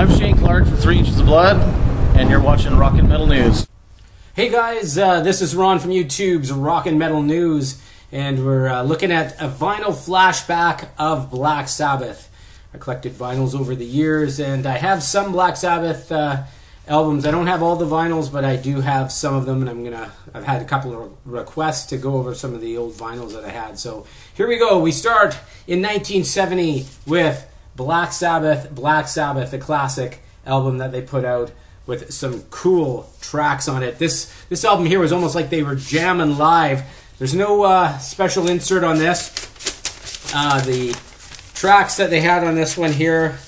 I'm Shane Clark for 3 Inches of Blood, and you're watching Rock and Metal News. Hey guys, this is Ron from YouTube's Rock and Metal News, and we're looking at a vinyl flashback of Black Sabbath. I collected vinyls over the years, and I have some Black Sabbath albums. I don't have all the vinyls, but I do have some of them, and I've had a couple of requests to go over some of the old vinyls that I had. So here we go. We start in 1970 with Black Sabbath, the classic album that they put out with some cool tracks on it. This album here was almost like they were jamming live. There's no special insert on this. The tracks that they had on this one here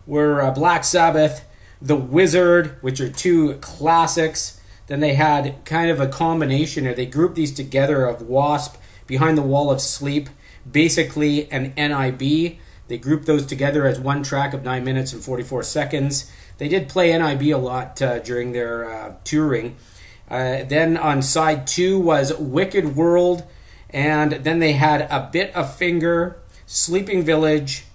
were Black Sabbath, The Wizard, which are two classics. Then they had kind of a combination, or they grouped these together, of Wasp, Behind the Wall of Sleep, basically an NIB. They grouped those together as one track of 9 minutes and 44 seconds. They did play NIB a lot during their touring. Then on side 2 was Wicked World, and then they had A Bit of Finger, Sleeping Village,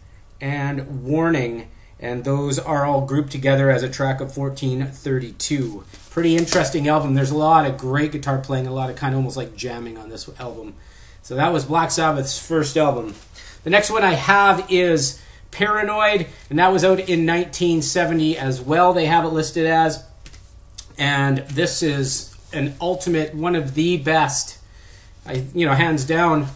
and Warning, and those are all grouped together as a track of 1432. Pretty interesting album. There's a lot of great guitar playing, a lot of kind of almost like jamming on this album. So that was Black Sabbath's first album. The next one I have is Paranoid, and that was out in 1970 as well. They have it listed as, and this is an ultimate, one of the best, hands down,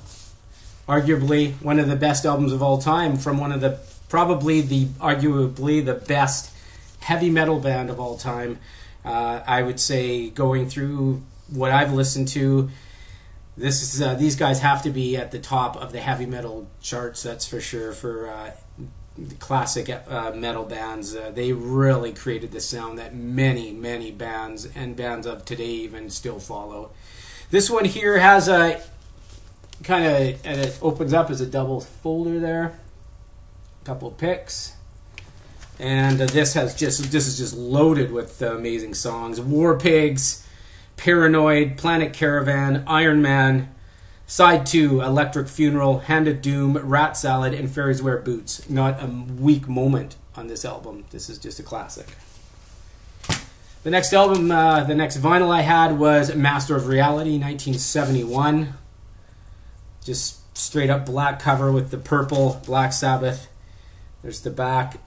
arguably one of the best albums of all time from one of the, arguably the best heavy metal band of all time. I would say, going through what I've listened to, these guys have to be at the top of the heavy metal charts, that's for sure, for classic metal bands. They really created the sound that many bands and bands of today even still follow. This one here has a kind of, and it opens up as a double folder there. A couple of picks. And this is just loaded with amazing songs. War Pigs, Paranoid, Planet Caravan, Iron Man, Side 2, Electric Funeral, Hand of Doom, Rat Salad, and Fairies Wear Boots. Not a weak moment on this album. This is just a classic. The next album, the next vinyl I had was Master of Reality, 1971. Just straight up black cover with the purple Black Sabbath. There's the back.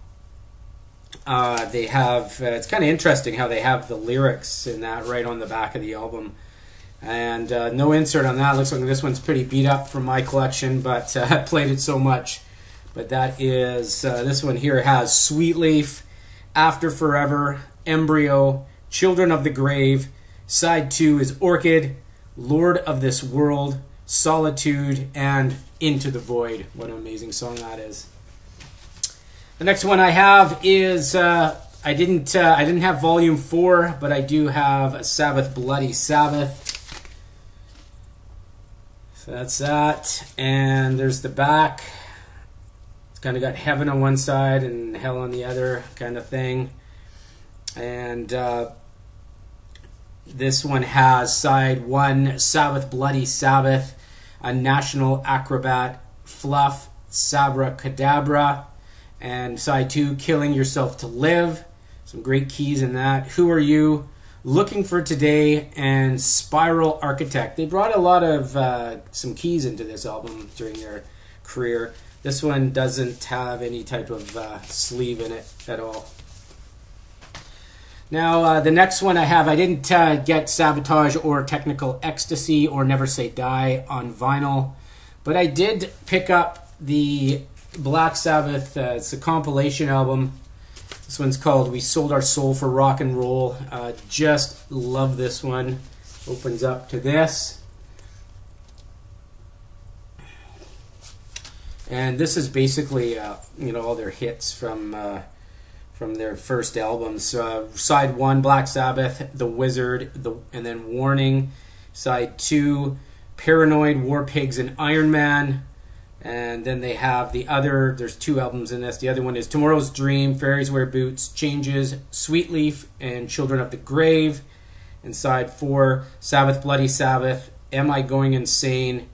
They have, it's kind of interesting how they have the lyrics in that right on the back of the album. And no insert on that. Looks like this one's pretty beat up from my collection, but I played it so much. But that is, this one here has Sweet Leaf, After Forever, Embryo, Children of the Grave. Side 2 is Orchid, Lord of This World, Solitude, and Into the Void. What an amazing song that is. The next one I have is, I didn't have volume 4, but I do have a Sabbath, Bloody Sabbath. So that's that, and there's the back. It's kind of got heaven on one side and hell on the other kind of thing. And this one has side 1, Sabbath, Bloody Sabbath, A National Acrobat, Fluff, Sabra Cadabra. And side 2, Killing Yourself to Live. Some great keys in that. Who Are You? Looking for Today, and Spiral Architect. They brought a lot of some keys into this album during their career. This one doesn't have any type of sleeve in it at all. Now, the next one I have, I didn't get Sabotage or Technical Ecstasy or Never Say Die on vinyl, but I did pick up the Black Sabbath. It's a compilation album. This one's called We Sold Our Soul for Rock and Roll. Just love this one. Opens up to this. And this is basically all their hits from their first albums. Side 1, Black Sabbath, The Wizard, and then Warning. Side 2, Paranoid, War Pigs, and Iron Man. And then they have the other, there's 2 albums in this. The other one is Tomorrow's Dream, Fairies Wear Boots, Changes, Sweet Leaf, and Children of the Grave. And side 4, Sabbath, Bloody Sabbath, Am I Going Insane,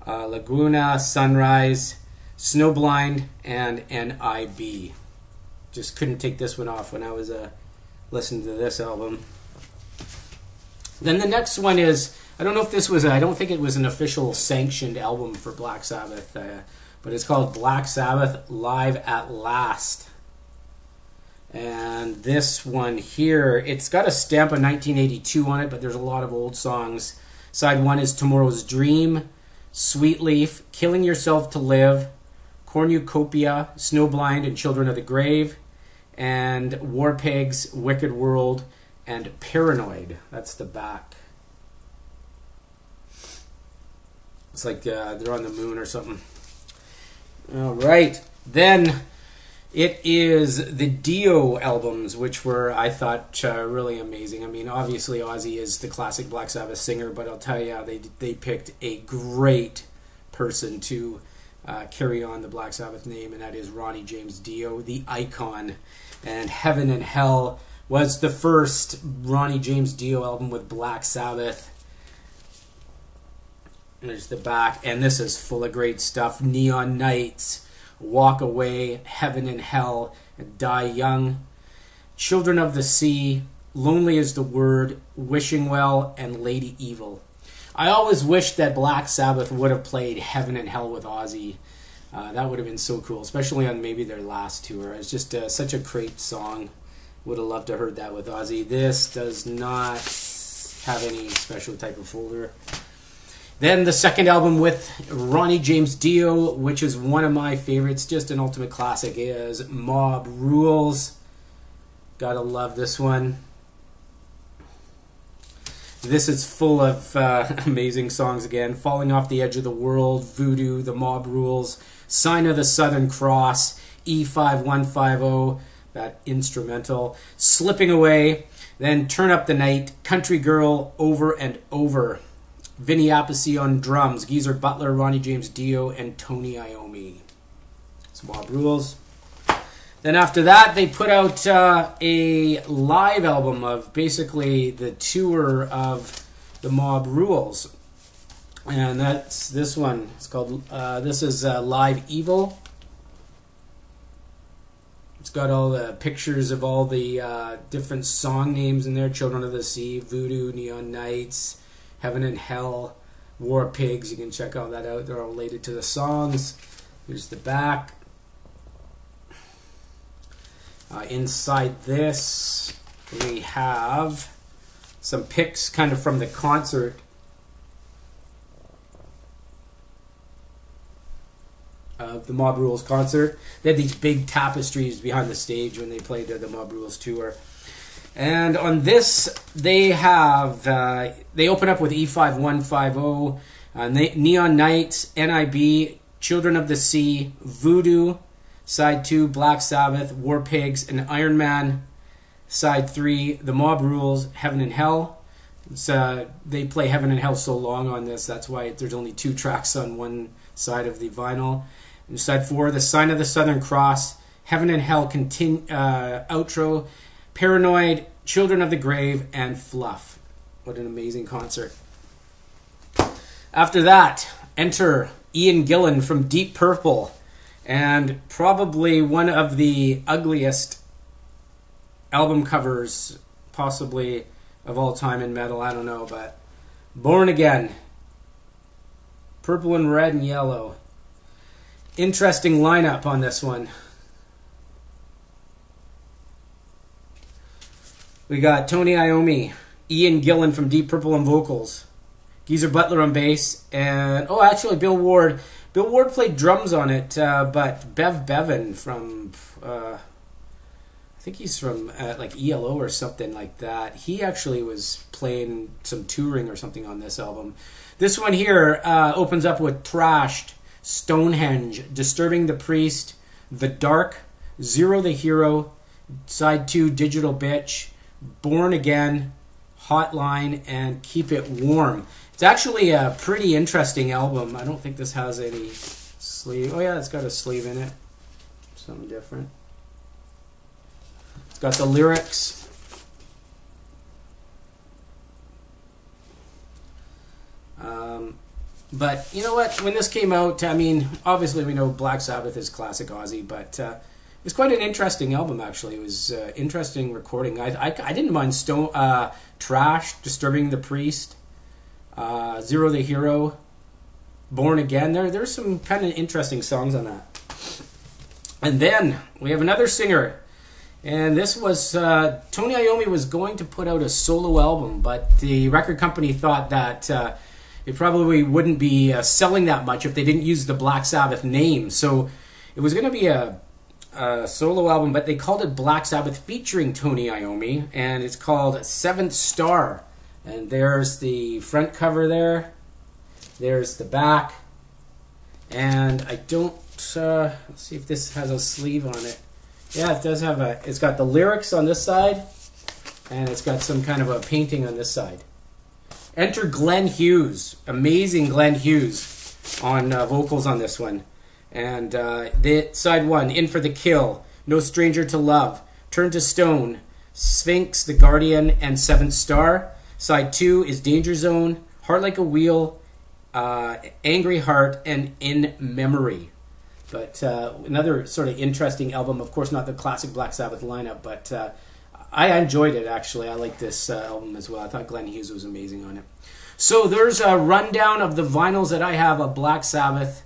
Laguna, Sunrise, Snowblind, and NIB. just couldn't take this one off when I was listening to this album. Then the next one is, I don't know if this was, I don't think it was an official sanctioned album for Black Sabbath, but it's called Black Sabbath Live at Last. And this one here, it's got a stamp of 1982 on it, but there's a lot of old songs. Side 1 is Tomorrow's Dream, Sweet Leaf, Killing Yourself to Live, Cornucopia, Snowblind, and Children of the Grave, and War Pigs, Wicked World, and Paranoid. That's the back. It's like they're on the moon or something. All right. Then it is the Dio albums, which were, I thought, really amazing. I mean, obviously Ozzy is the classic Black Sabbath singer, but I'll tell you, they picked a great person to carry on the Black Sabbath name, and that is Ronnie James Dio, the icon. And Heaven and Hell was the first Ronnie James Dio album with Black Sabbath. There's the back, and this is full of great stuff. Neon Nights, Walk Away, Heaven and Hell, Die Young, Children of the Sea, Lonely is the Word, Wishing Well, and Lady Evil. I always wished that Black Sabbath would have played Heaven and Hell with Ozzy. That would have been so cool, especially on maybe their last tour. It's just such a great song. Would have loved to have heard that with Ozzy. This does not have any special type of folder. Then the second album with Ronnie James Dio, which is one of my favorites, just an ultimate classic, is Mob Rules. Gotta love this one. This is full of amazing songs again. Falling Off the Edge of the World, Voodoo, The Mob Rules, Sign of the Southern Cross, E5150, that instrumental, Slipping Away, then Turn Up the Night, Country Girl, Over and Over. Vinny Appice on drums, Geezer Butler, Ronnie James Dio, and Tony Iommi. It's Mob Rules. Then after that, they put out a live album of basically the tour of the Mob Rules. And that's this one. It's called, this is Live Evil. It's got all the pictures of all the different song names in there. Children of the Sea, Voodoo, Neon Nights, Heaven and Hell, War Pigs. You can check all that out. They're all related to the songs. Here's the back. Inside this, we have some pics kind of from the concert. Of the Mob Rules concert. They had these big tapestries behind the stage when they played the Mob Rules tour. And on this, they have, they open up with E5150, Neon Nights, NIB, Children of the Sea, Voodoo, Side 2, Black Sabbath, War Pigs, and Iron Man. Side 3, The Mob Rules, Heaven and Hell. They play Heaven and Hell so long on this, that's why there's only 2 tracks on one side of the vinyl. And side 4, The Sign of the Southern Cross, Heaven and Hell outro, Paranoid, Children of the Grave, and Fluff. What an amazing concert. After that, enter Ian Gillan from Deep Purple, and probably one of the ugliest album covers possibly of all time in metal, I don't know, but Born Again. Purple and red and yellow. Interesting lineup on this one. We got Tony Iommi, Ian Gillan from Deep Purple on vocals, Geezer Butler on bass, and oh, actually Bill Ward. Bill Ward played drums on it, but Bev Bevan from, I think he's from like ELO or something like that. He actually was playing some touring or something on this album. This one here opens up with Thrashed, Stonehenge, Disturbing the Priest, The Dark, Zero the Hero, Side 2, Digital Bitch, Born Again, Hotline, and Keep It Warm. It's actually a pretty interesting album. I don't think this has any sleeve. Oh yeah, it's got a sleeve in it. Something different. It's got the lyrics. But you know what? When this came out, I mean, obviously we know Black Sabbath is classic Ozzy, but was quite an interesting album, actually. It was interesting recording. I didn't mind Trash, Disturbing the Priest, Zero the Hero, Born Again. There's some kind of interesting songs on that. And then we have another singer. And this was, Tony Iommi was going to put out a solo album, but the record company thought that it probably wouldn't be selling that much if they didn't use the Black Sabbath name. So it was going to be a solo album, but they called it Black Sabbath featuring Tony Iommi, and it's called Seventh Star. And there's the front cover there. There's the back. And I don't, let's see if this has a sleeve on it. Yeah, it does have it's got the lyrics on this side, and it's got some kind of a painting on this side. Enter Glenn Hughes, amazing Glenn Hughes on vocals on this one. And the side one, In for the Kill, No Stranger to Love, Turn to Stone, Sphinx, The Guardian, and Seventh Star. Side 2 is Danger Zone, Heart Like a Wheel, Angry Heart, and In Memory. But another sort of interesting album. Of course, not the classic Black Sabbath lineup, but I enjoyed it, actually. I like this album as well. I thought Glenn Hughes was amazing on it. So there's a rundown of the vinyls that I have of Black Sabbath.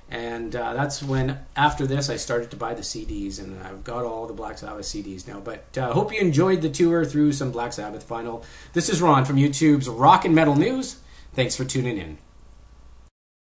And that's when, after this, I started to buy the CDs. And I've got all the Black Sabbath CDs now. But hope you enjoyed the tour through some Black Sabbath vinyl. This is Ron from YouTube's Rock and Metal News. Thanks for tuning in.